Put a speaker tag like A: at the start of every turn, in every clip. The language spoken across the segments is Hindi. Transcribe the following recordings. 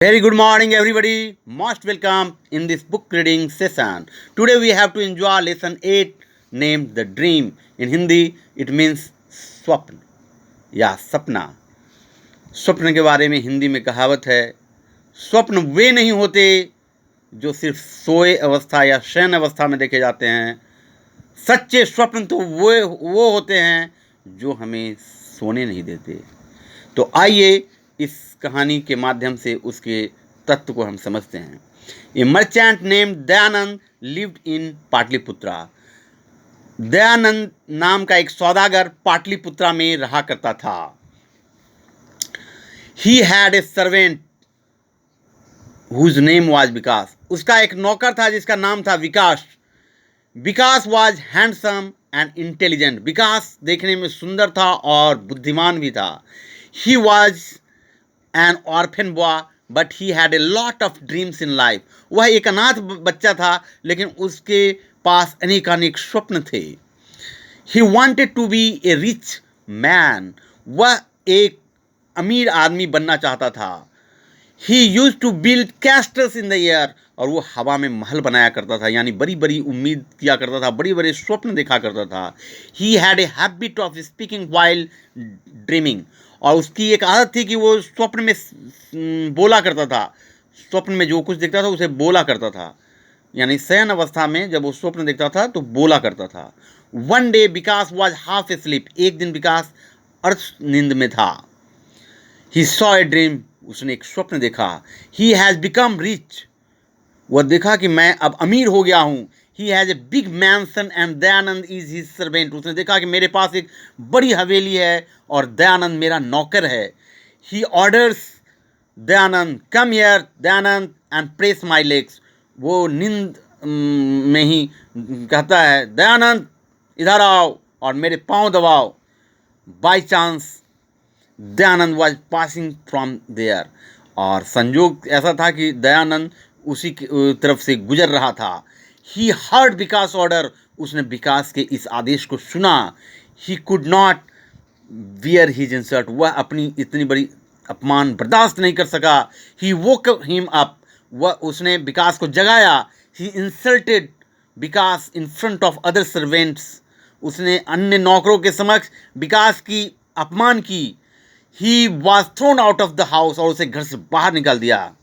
A: Very good morning, everybody. Most welcome in this book reading session. Today we have to enjoy lesson 8 named The Dream. In Hindi, it means स्वप्न या सपना. स्वप्न के बारे में हिंदी में कहावत है, स्वप्न वे नहीं होते जो सिर्फ सोए अवस्था या शयन अवस्था में देखे जाते हैं. सच्चे स्वप्न तो वो होते हैं जो हमें सोने नहीं देते. तो आइए इस कहानी के माध्यम से उसके तत्व को हम समझते हैं. A merchant named Dayanand lived in Pataliputra. Dayanand नाम का एक सौदागर पाटलिपुत्रा में रहा करता था. He had a servant whose name was Vikas. उसका एक नौकर था जिसका नाम था Vikas. Vikas was handsome and intelligent. Vikas देखने में सुंदर था और बुद्धिमान भी था. He was an orphan boy but he had a lot of dreams in life. वह एक अनाथ बच्चा था लेकिन उसके पास अनेकानेक स्वप्न थे. He wanted to be a rich man. वह एक अमीर आदमी बनना चाहता था. He use to build castles in the air. और वो हवा में महल बनाया करता था, यानी बड़ी बड़ी उम्मीद किया करता था, बड़ी बड़े स्वप्न देखा करता था. He had a habit of speaking while dreaming. और उसकी एक आदत थी कि वो स्वप्न में बोला करता था. स्वप्न में जो कुछ देखता था उसे बोला करता था, यानी शयन अवस्था में जब वो स्वप्न देखता था तो बोला करता था. One day Vikas was half sleep. एक दिन विकास अर्ध नींद में था. He saw a dream. उसने एक स्वप्न देखा. He has become rich. वह देखा कि मैं अब अमीर हो गया हूँ. He has a big mansion and Dayanand is his servant. उसने देखा कि मेरे पास एक बड़ी हवेली है और दयानंद मेरा नौकर है. He orders Dayanand, come here Dayanand and press my legs. वो नींद में ही कहता है, दयानंद इधर आओ और मेरे पाँव दबाओ. By chance Dayanand was passing from there. और संयोग ऐसा था कि दयानंद उसी की तरफ से गुजर रहा था. He heard Vikas order. उसने विकास के इस आदेश को सुना. He could not bear his insult. वह अपनी इतनी बड़ी अपमान बर्दाश्त नहीं कर सका. He woke him up. वह उसने विकास को जगाया. He insulted Vikas in front of other servants. उसने अन्य नौकरों के समक्ष विकास की अपमान की. He was thrown out of the house. और उसे घर से बाहर निकाल दिया.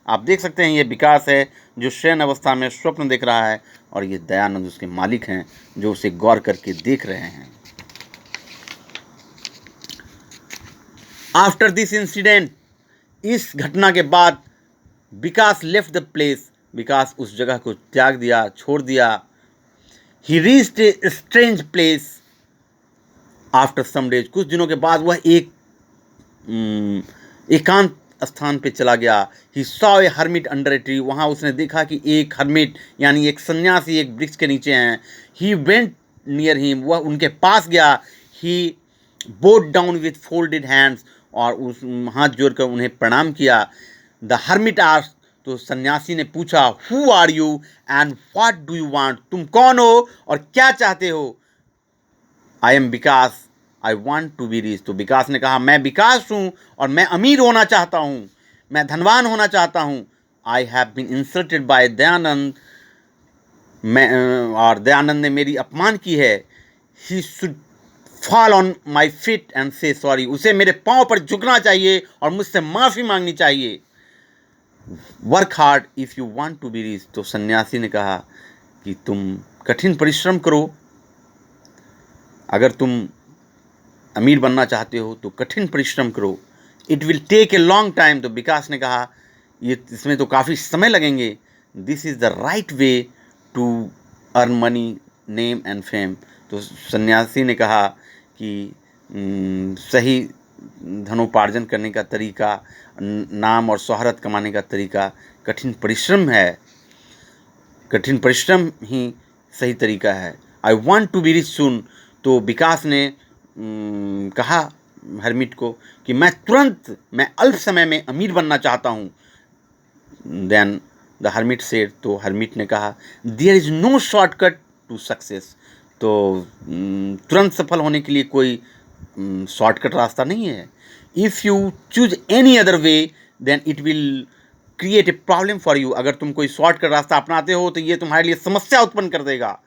A: आप देख सकते हैं ये विकास है जो शयन अवस्था में स्वप्न देख रहा है, और ये दयानंद उसके मालिक हैं जो उसे गौर करके देख रहे हैं. After this incident. इस घटना के बाद Vikas left the place. Vikas उस जगह को त्याग दिया, छोड़ दिया. He reached a strange place after some days. कुछ दिनों के बाद वह एक एकांत स्थान पे चला गया. ही saw A hermit under a tree. वहाँ उसने देखा कि एक हर्मिट यानी एक सन्यासी एक वृक्ष के नीचे हैं. He went near him. वह उनके पास गया. He bowed down with folded hands. और उस हाथ जोड़कर उन्हें प्रणाम किया. The hermit asked. तो सन्यासी ने पूछा, who are you and what do you want. तुम कौन हो और क्या चाहते हो. I am Vikas, I want to be rich. तो विकास ने कहा, मैं विकास हूँ और मैं अमीर होना चाहता हूँ, मैं धनवान होना चाहता हूँ. I have been insulted by Dayanand. और दयानंद ने मेरी अपमान की है. He should fall on my feet and say sorry. उसे मेरे पाँव पर झुकना चाहिए और मुझसे माफ़ी मांगनी चाहिए. Work hard if you want to be rich. तो सन्यासी ने कहा कि तुम कठिन परिश्रम करो. अगर तुम अमीर बनना चाहते हो तो कठिन परिश्रम करो. It will take a long time. तो विकास ने कहा, इसमें तो काफ़ी समय लगेंगे. This is the right way to earn money, name and fame. तो सन्यासी ने कहा कि सही धनोपार्जन करने का तरीका, नाम और शोहरत कमाने का तरीका कठिन परिश्रम है. कठिन परिश्रम ही सही तरीका है. I want to be rich soon. तो विकास ने कहा हर्मिट को कि मैं अल्प समय में अमीर बनना चाहता हूँ. Then the hermit said. तो हर्मिट ने कहा, there is no shortcut to success. तो तुरंत सफल होने के लिए कोई शॉर्टकट रास्ता नहीं है. If you choose any other way then it will create a problem for you. अगर तुम कोई शॉर्टकट रास्ता अपनाते हो तो ये तुम्हारे लिए समस्या उत्पन्न कर देगा।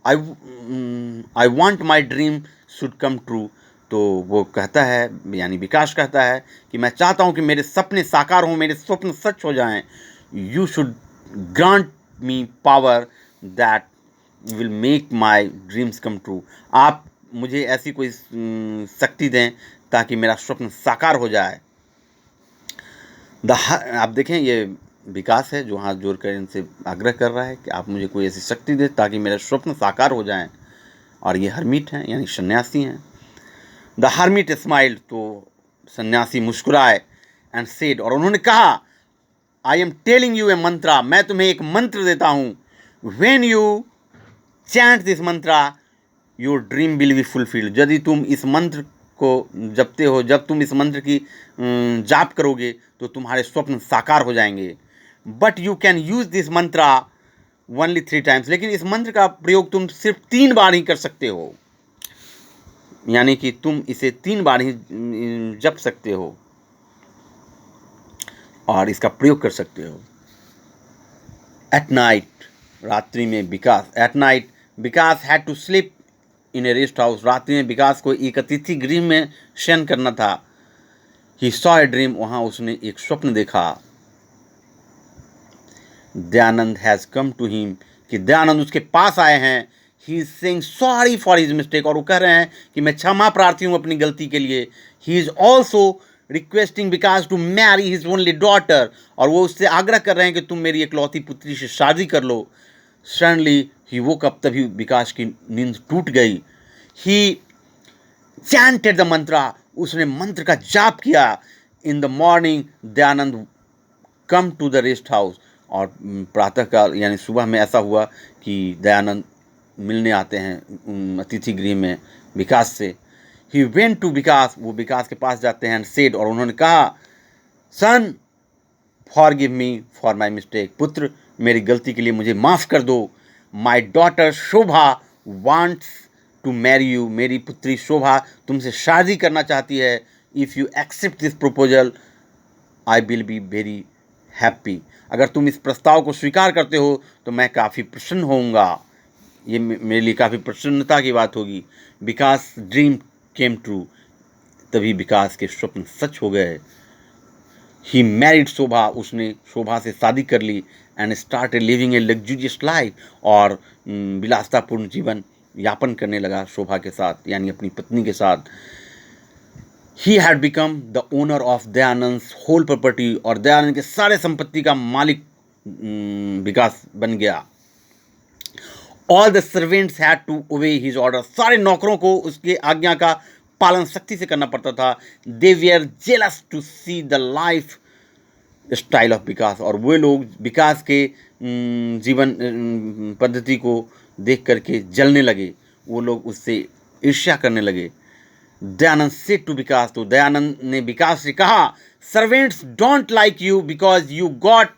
A: I want my dream should come true. तो वो कहता है, यानी विकास कहता है कि मैं चाहता हूँ कि मेरे सपने साकार हों, मेरे स्वप्न सच हो जाएं। You should grant me power that will make my dreams come true. आप मुझे ऐसी कोई शक्ति दें ताकि मेरा स्वप्न साकार हो जाए। आप देखें, ये विकास है जो हाथ जोड़कर इनसे आग्रह कर रहा है कि आप मुझे कोई ऐसी शक्ति दे ताकि मेरे स्वप्न साकार हो जाएं। और ये हर्मिट हैं, यानी सन्यासी हैं। द हर्मिट स्माइल्ड, तो सन्यासी मुस्कुराए, एंड सेड, और उन्होंने कहा, I am telling U A मंत्रा, मैं तुम्हें एक मंत्र देता हूँ। When you chant this Mantra your dream will be fulfilled. यदि तुम इस मंत्र को जपते हो, जब तुम इस मंत्र की जाप करोगे तो तुम्हारे स्वप्न साकार हो जाएंगे। But you can use this Mantra only 3 times, लेकिन इस मंत्र का प्रयोग तुम सिर्फ 3 बार ही कर सकते हो, यानी कि तुम इसे 3 बार ही जप सकते हो और इसका प्रयोग कर सकते हो। एट नाइट, रात्रि में Vikas, at night Vikas had to sleep in a rest house. रात्रि में विकास को एक अतिथि गृह में शयन करना था। ही सॉ ए ड्रीम, वहां उसने एक स्वप्न देखा। Dayanand has come to him, कि दयानंद उसके पास आए हैं। He is saying sorry for his mistake, और वो कह रहे हैं कि मैं क्षमा प्रार्थी हूं अपनी गलती के लिए। He is also requesting Vikas to marry his only daughter, और वो उससे आग्रह कर रहे हैं कि तुम मेरी इकलौती पुत्री से शादी कर लो। सडनली ही वोक अप, तभी विकास की नींद टूट गई। ही चैंटेड द मंत्रा, उसने मंत्र का जाप किया। In the morning Dayanand come to the rest house, और प्रातःकाल यानी सुबह में ऐसा हुआ कि दयानंद मिलने आते हैं अतिथि गृह में विकास से। ही वेंट टू विकास, वो विकास के पास जाते हैं, एंड सेड, और उन्होंने कहा, son forgive me for my mistake, पुत्र मेरी गलती के लिए मुझे माफ़ कर दो। My daughter Shobha wants to marry you, मेरी पुत्री शोभा तुमसे शादी करना चाहती है। If you accept this proposal I will be very happy, अगर तुम इस प्रस्ताव को स्वीकार करते हो तो मैं काफ़ी प्रसन्न होऊंगा, ये मेरे लिए काफ़ी प्रसन्नता की बात होगी। विकास ड्रीम केम ट्रू, तभी विकास के स्वप्न सच हो गए। ही मैरिड शोभा, उसने शोभा से शादी कर ली। And started living a luxurious life, और विलासतापूर्ण जीवन यापन करने लगा शोभा के साथ, यानी अपनी पत्नी के साथ। He had become the owner of Dayanand's whole property, और दयानंद के सारे संपत्ति का मालिक विकास बन गया। All the servants had to obey his order, सारे नौकरों को उसके आज्ञा का पालन सख्ती से करना पड़ता था। They were jealous to see the lifestyle of Vikas, और वो लोग विकास के जीवन पद्धति को देख करके जलने लगे, वो लोग उससे ईर्ष्या करने लगे। दयानंद सेड टू विकास, तो दयानंद ने विकास से कहा, servants don't like you because you got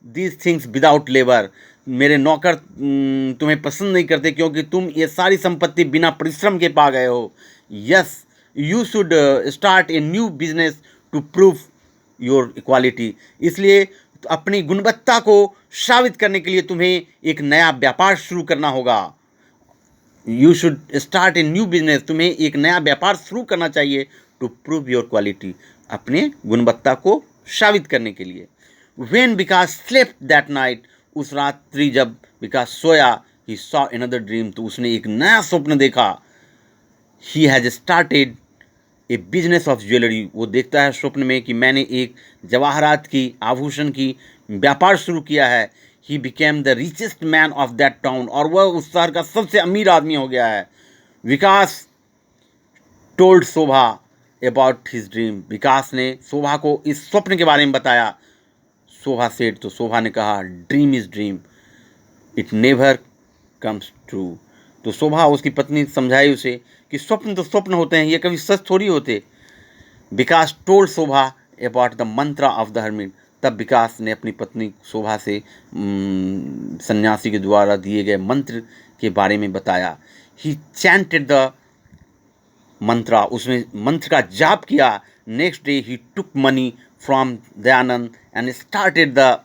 A: these things without labour, मेरे नौकर तुम्हें पसंद नहीं करते क्योंकि तुम ये सारी संपत्ति बिना परिश्रम के पा गए हो। Yes, you should start a new business to prove your equality, इसलिए अपनी गुणवत्ता को साबित करने के लिए तुम्हें एक नया व्यापार शुरू करना होगा। You should start a new business, तुम्हें एक नया व्यापार शुरू करना चाहिए टू प्रूव योर क्वालिटी, अपने गुणवत्ता को साबित करने के लिए। When Vikas slept that night, उस रात्रि जब विकास सोया, ही सॉ अनदर ड्रीम, तो उसने एक नया स्वप्न देखा। He has started A business of jewellery, वो देखता है स्वप्न में कि मैंने एक जवाहरात की, आभूषण की व्यापार शुरू किया है। He became the richest man of that town, और वह उस शहर का सबसे अमीर आदमी हो गया है। Vikas told Shobha about his dream, Vikas ने शोभा को इस स्वप्न के बारे में बताया। शोभा सेड, तो शोभा ने कहा, dream is dream, it never comes true. तो शोभा, उसकी पत्नी, समझाई उसे कि स्वप्न तो स्वप्न होते हैं, ये कभी सच थोड़ी होते। Vikas told Shobha about the mantra of the hermit, तब विकास ने अपनी पत्नी शोभा से सन्यासी के द्वारा दिए गए मंत्र के बारे में बताया। ही चैंटेड द मंत्रा, उसने मंत्र का जाप किया। Next day he took money from Dayanand and started the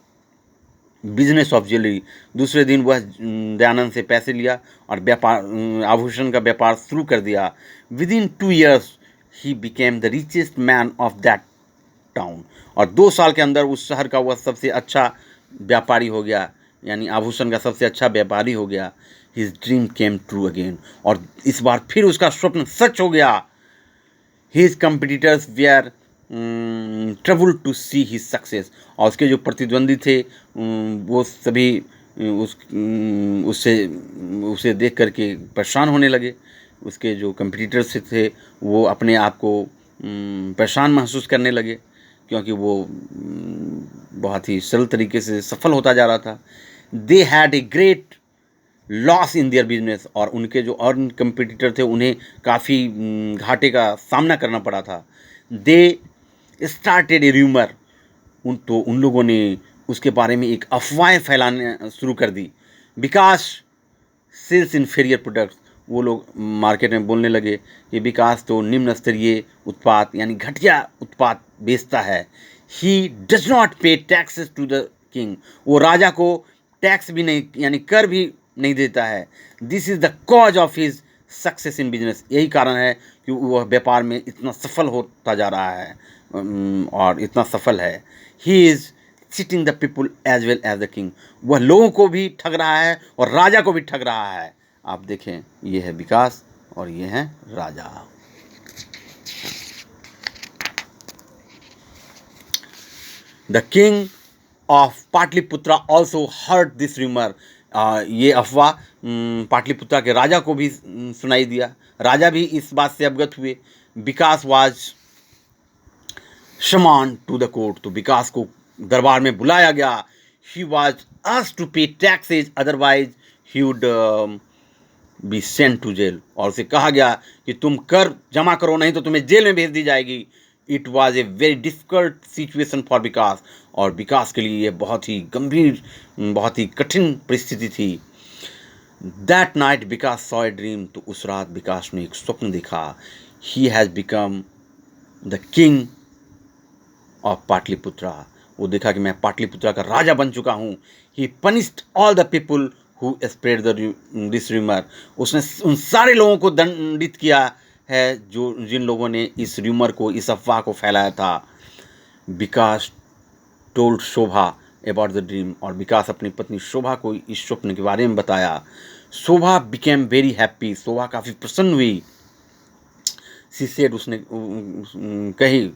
A: business of jewellery. दूसरे दिन वह दयानंद से पैसे लिया और व्यापार आभूषण का व्यापार शुरू कर दिया। With in 2 years he became the richest man of that town. और 2 साल के अंदर उस शहर का वह सबसे अच्छा व्यापारी हो गया, यानी आभूषण का सबसे अच्छा व्यापारी हो गया। His dream came true again, और इस बार फिर उसका स्वप्न सच हो गया। His competitors were trouble to see his success, और उसके जो प्रतिद्वंदी थे वो सभी उसे देख करके परेशान होने लगे। उसके जो कंपिटिटर्स थे वो अपने आप को परेशान महसूस करने लगे, क्योंकि वो बहुत ही सरल तरीके से सफल होता जा रहा था। They had a great loss in their business, और उनके जो और कंपिटिटर थे उन्हें काफ़ी घाटे का सामना करना पड़ा था। दे स्टार्टेड ए र्यूमर, उन लोगों ने उसके बारे में एक अफवाहें फैलाने शुरू कर दी। विकास सेल्स इन्फीरियर प्रोडक्ट्स, वो लोग मार्केट में बोलने लगे कि विकास तो निम्न स्तरीय उत्पाद यानी घटिया उत्पाद बेचता है। ही डज नॉट पे टैक्सेस टू द किंग, वो राजा को टैक्स भी नहीं यानी कर भी नहीं देता है। This is the cause of his success in business, यही कारण है कि वह व्यापार में इतना सफल होता जा रहा है और इतना सफल है। He is cheating the people as well as the king, वह लोगों को भी ठग रहा है और राजा को भी ठग रहा है। आप देखें, ये है विकास और ये है राजा। The king of Pataliputra also heard this rumour, ये अफवाह पाटलिपुत्रा के राजा को भी सुनाई दिया। राजा भी इस बात से अवगत हुए। Vikas was summoned to the court, तो विकास को दरबार में बुलाया गया। He was asked to pay taxes otherwise he would be sent to jail, और उसे कहा गया कि तुम कर जमा करो नहीं तो तुम्हें जेल में भेज दी जाएगी। It was a very difficult situation for Vikas, और विकास के लिए यह बहुत ही गंभीर, बहुत ही कठिन परिस्थिति थी। That night Vikas saw a dream, तो उस रात विकास ने एक स्वप्न देखा। He has become the king of Pataliputra, वो देखा कि मैं पाटलिपुत्रा का राजा बन चुका हूँ। He punished all the people who spread this rumour, उसने उन सारे लोगों को दंडित किया है जो जिन लोगों ने इस रूमर को, इस अफवाह को फैलाया था। Vikas told Shobha about the dream, और विकास अपनी पत्नी शोभा को इस स्वप्न के बारे में बताया। शोभा बिकेम वेरी हैप्पी, शोभा काफ़ी प्रसन्न हुई। शी सेड, उसने कही,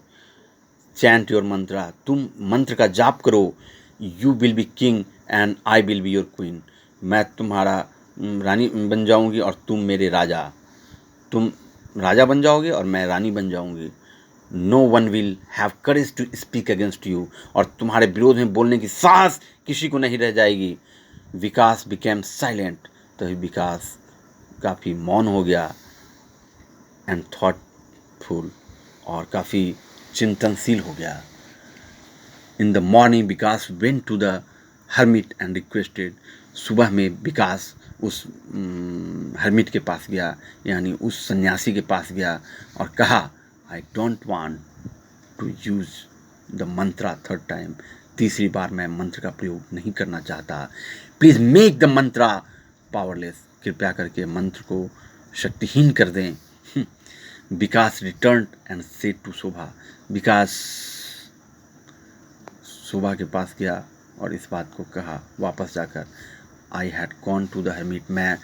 A: चैंट योर मंत्रा, तुम मंत्र का जाप करो। You will be king and I will be your queen, मैं तुम्हारा रानी बन जाऊंगी और तुम मेरे राजा। तुम राजा बन जाओगे और मैं रानी बन जाऊंगी। No one will have courage to speak against you, और तुम्हारे विरोध में बोलने की साहस किसी को नहीं रह जाएगी। विकास बिकेम साइलेंट, तो विकास काफ़ी मौन हो गया एंड थॉटफुल, और काफ़ी चिंतनशील हो गया। In the morning Vikas went to the hermit and requested, सुबह में विकास उस हर्मिट के पास गया, यानी उस सन्यासी के पास गया और कहा, I don't want to use the mantra third time, तीसरी बार मैं मंत्र का प्रयोग नहीं करना चाहता। Please make the mantra powerless, कृपया करके मंत्र को शक्तिहीन कर दें। Vikas return and said to Shobha, Vikas Shobha के पास गया और इस बात को कहा वापस जाकर, I had gone to the hermit, मैं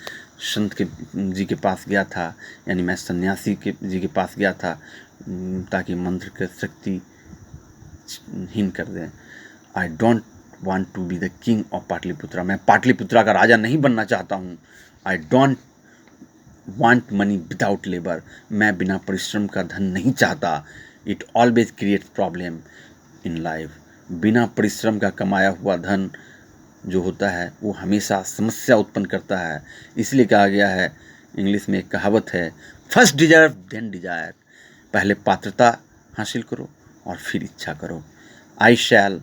A: संत के जी के पास गया था, यानी मैं सन्यासी के जी के पास गया था ताकि मंत्र की शक्ति हीन कर दें। I don't want to be the king of Pataliputra, मैं पाटलिपुत्रा का राजा नहीं बनना चाहता हूँ। I don't want money without labour, मैं बिना परिश्रम का धन नहीं चाहता। It always creates problem in life, बिना परिश्रम का कमाया हुआ धन जो होता है वो हमेशा समस्या उत्पन्न करता है। इसलिए कहा गया है, इंग्लिश में एक कहावत है, फर्स्ट डिजर्व देन डिजायर, पहले पात्रता हासिल करो और फिर इच्छा करो। आई शैल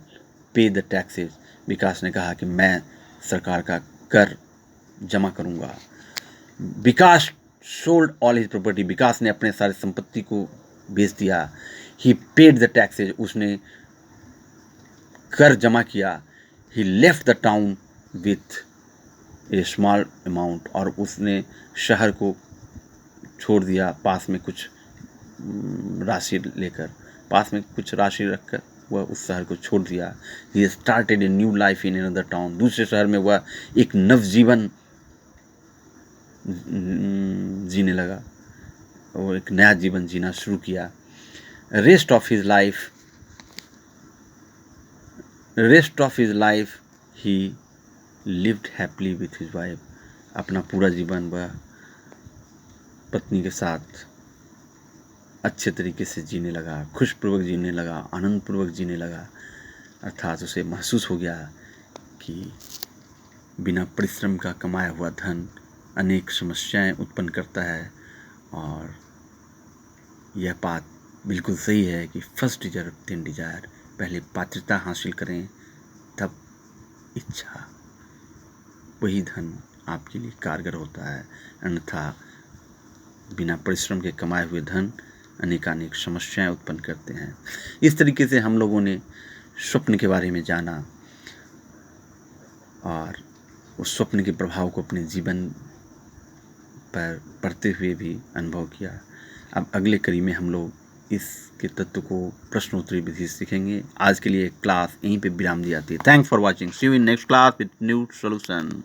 A: पे द टैक्सेस, विकास ने कहा कि मैं सरकार का कर जमा करूँगा। विकास सोल्ड ऑल हिज प्रॉपर्टी, विकास ने अपने सारे संपत्ति को बेच दिया। ही पेड द टैक्सेज, उसने कर जमा किया, he left the town with a small amount, और उसने शहर को छोड़ दिया पास में कुछ राशि लेकर, पास में कुछ राशि रखकर वह उस शहर को छोड़ दिया। He started a new life in another town, दूसरे शहर में वह एक नवजीवन जीने लगा, और एक नया जीवन जीना शुरू किया। Rest of his life he lived happily with his wife, अपना पूरा जीवन वह पत्नी के साथ अच्छे तरीके से जीने लगा, खुशपूर्वक जीने लगा, आनंदपूर्वक जीने लगा। अर्थात उसे महसूस हो गया कि बिना परिश्रम का कमाया हुआ धन अनेक समस्याएं उत्पन्न करता है, और यह बात बिल्कुल सही है कि फर्स्ट डिजायर देन डिजायर, पहले पात्रता हासिल करें तब इच्छा, वही धन आपके लिए कारगर होता है। अन्यथा बिना परिश्रम के कमाए हुए धन अनेकानेक समस्याएं उत्पन्न करते हैं। इस तरीके से हम लोगों ने स्वप्न के बारे में जाना और उस स्वप्न के प्रभाव को अपने जीवन पर पढ़ते हुए भी अनुभव किया। अब अगले कड़ी में हम लोग इसके तत्व को प्रश्नोत्तरी विधि सीखेंगे। आज के लिए क्लास यहीं पे विराम दी जाती है। Thanks for watching, see you in next class with new solution.